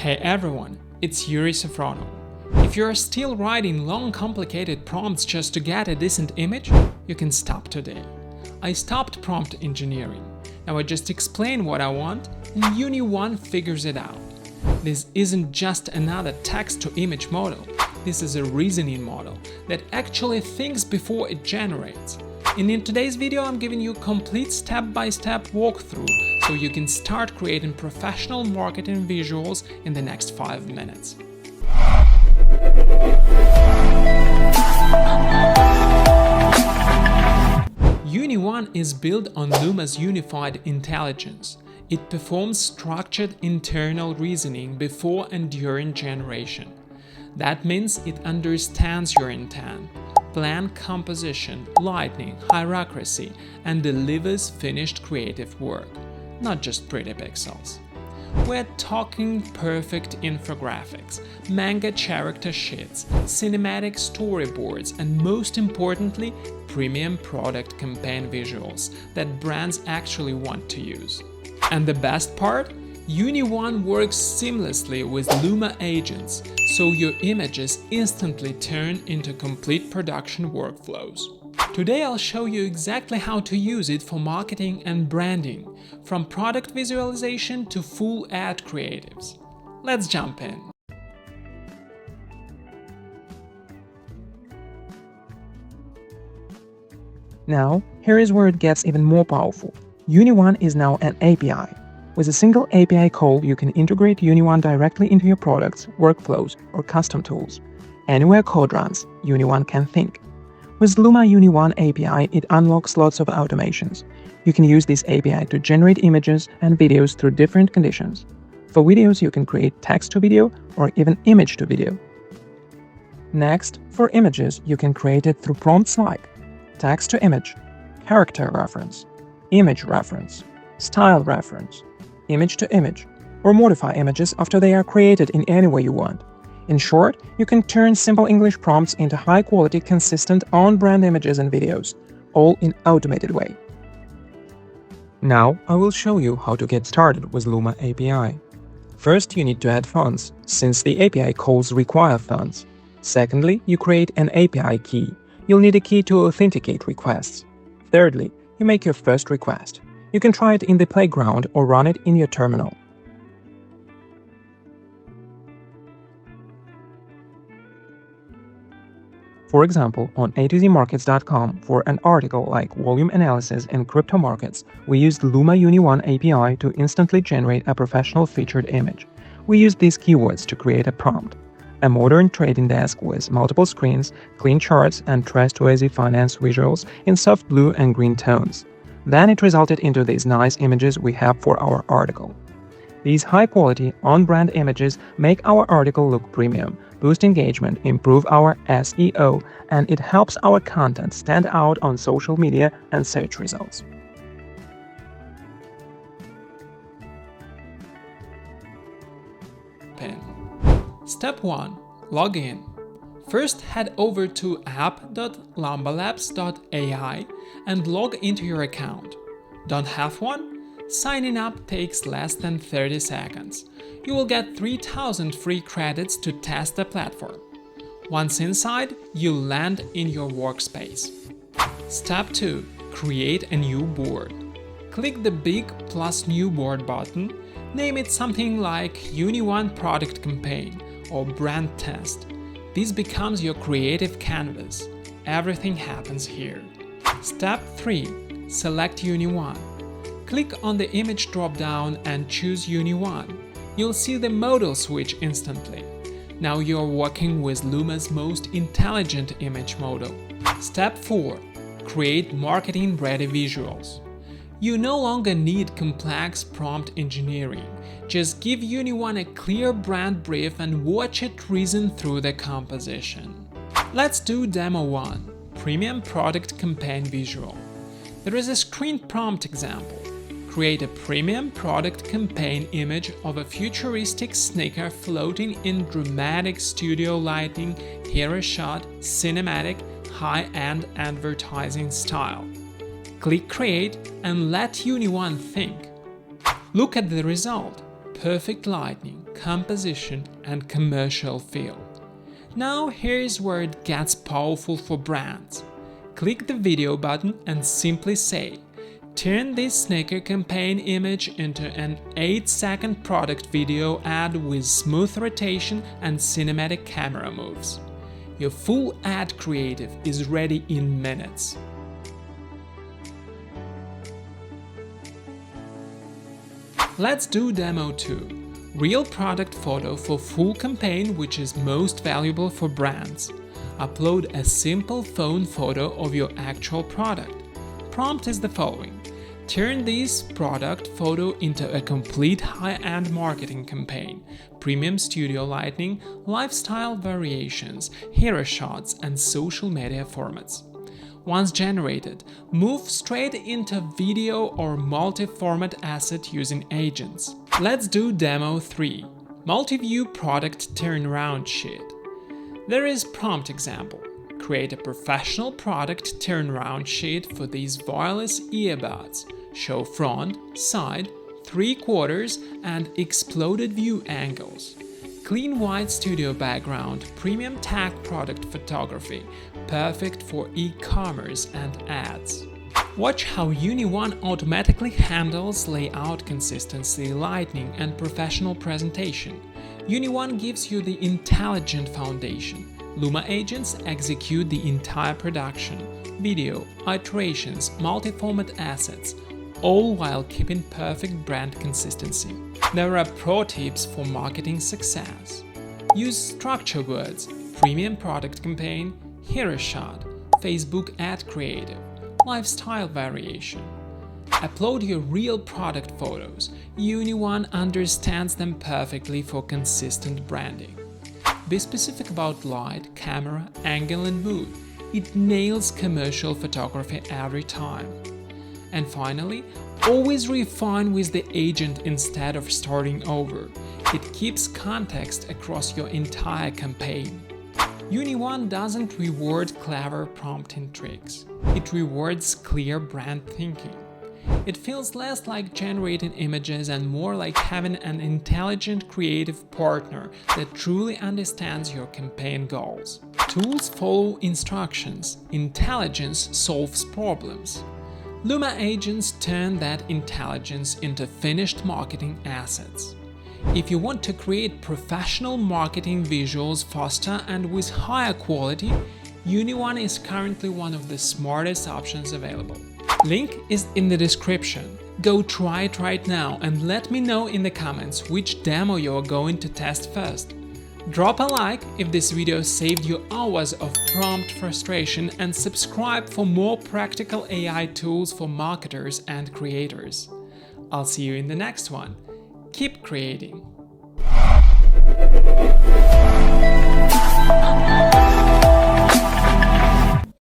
Hey everyone, it's Yuri Safronov. If you're still writing long complicated prompts just to get a decent image, you can stop today. I stopped prompt engineering. Now I just explain what I want and Uni1 figures it out. This isn't just another text-to-image model, this is a reasoning model that actually thinks before it generates. And in today's video I'm giving you a complete step-by-step walkthrough so you can start creating professional marketing visuals in the next 5 minutes. Uni1 is built on Luma's unified intelligence. It performs structured internal reasoning before and during generation. That means it understands your intent, plan composition, lighting, hierarchy, and delivers finished creative work, not just pretty pixels. We're talking perfect infographics, manga character sheets, cinematic storyboards, and most importantly, premium product campaign visuals that brands actually want to use. And the best part? Uni1 works seamlessly with Luma Agents, so your images instantly turn into complete production workflows. Today I'll show you exactly how to use it for marketing and branding, from product visualization to full ad creatives. Let's jump in. Now, here is where it gets even more powerful. Uni1 is now an API. With a single API call, you can integrate Uni1 directly into your products, workflows, or custom tools. Anywhere code runs, Uni1 can think. With Luma Uni-1 API, it unlocks lots of automations. You can use this API to generate images and videos through different conditions. For videos, you can create text-to-video or even image-to-video. Next, for images, you can create it through prompts like text-to-image, character reference, image reference, style reference, image-to-image, or modify images after they are created in any way you want. In short, you can turn simple English prompts into high-quality, consistent, on-brand images and videos, all in automated way. Now, I will show you how to get started with Luma API. First, you need to add fonts, since the API calls require fonts. Secondly, you create an API key. You'll need a key to authenticate requests. Thirdly, you make your first request. You can try it in the playground or run it in your terminal. For example, on a2zmarkets.com for an article like volume analysis in crypto markets, we used Luma Uni-1 API to instantly generate a professional featured image. We used these keywords to create a prompt. A modern trading desk with multiple screens, clean charts, and trustworthy finance visuals in soft blue and green tones. Then it resulted into these nice images we have for our article. These high-quality, on-brand images make our article look premium, boost engagement, improve our SEO, and it helps our content stand out on social media and search results. Step 1. Log in. First, head over to app.lumbalabs.ai and log into your account. Don't have one? Signing up takes less than 30 seconds. You will get 3,000 free credits to test the platform. Once inside, you'll land in your workspace. Step 2. Create a new board. Click the big plus new board button, name it something like Uni1 product campaign or brand test. This becomes your creative canvas. Everything happens here. Step 3. Select Uni1. Click on the image drop-down and choose Uni1. You'll see the modal switch instantly. Now you're working with Luma's most intelligent image model. Step 4. Create marketing-ready visuals. You no longer need complex prompt engineering. Just give Uni1 a clear brand brief and watch it reason through the composition. Let's do Demo 1. Premium Product Campaign Visual. There is a screen prompt example. Create a premium product campaign image of a futuristic sneaker floating in dramatic studio lighting, hero shot, cinematic, high-end advertising style. Click Create and let Uni1 think. Look at the result. Perfect lighting, composition, and commercial feel. Now here's where it gets powerful for brands. Click the video button and simply say, turn this sneaker campaign image into an 8-second product video ad with smooth rotation and cinematic camera moves. Your full ad creative is ready in minutes. Let's do demo 2. Real product photo for full campaign, which is most valuable for brands. Upload a simple phone photo of your actual product. Prompt is the following. Turn this product photo into a complete high-end marketing campaign, premium studio lighting, lifestyle variations, hero shots, and social media formats. Once generated, move straight into video or multi-format asset using agents. Let's do demo 3. Multi-view product turnaround sheet. There is prompt example. Create a professional product turnaround sheet for these wireless earbuds. Show front, side, 3/4, and exploded view angles. Clean white studio background, premium tag product photography, perfect for e-commerce and ads. Watch how Uni1 automatically handles layout consistency, lighting, and professional presentation. Uni1 gives you the intelligent foundation. Luma Agents execute the entire production, video, iterations, multi-format assets, all while keeping perfect brand consistency. There are pro tips for marketing success. Use structure words, premium product campaign, hero shot, Facebook ad creative, lifestyle variation. Upload your real product photos. Uni1 understands them perfectly for consistent branding. Be specific about light, camera, angle, and mood. It nails commercial photography every time. And finally, always refine with the agent instead of starting over. It keeps context across your entire campaign. Uni1 doesn't reward clever prompting tricks. It rewards clear brand thinking. It feels less like generating images and more like having an intelligent creative partner that truly understands your campaign goals. Tools follow instructions. Intelligence solves problems. Luma Agents turn that intelligence into finished marketing assets. If you want to create professional marketing visuals faster and with higher quality, Uni1 is currently one of the smartest options available. Link is in the description. Go try it right now and let me know in the comments which demo you are going to test first. Drop a like if this video saved you hours of prompt frustration and subscribe for more practical AI tools for marketers and creators. I'll see you in the next one. Keep creating.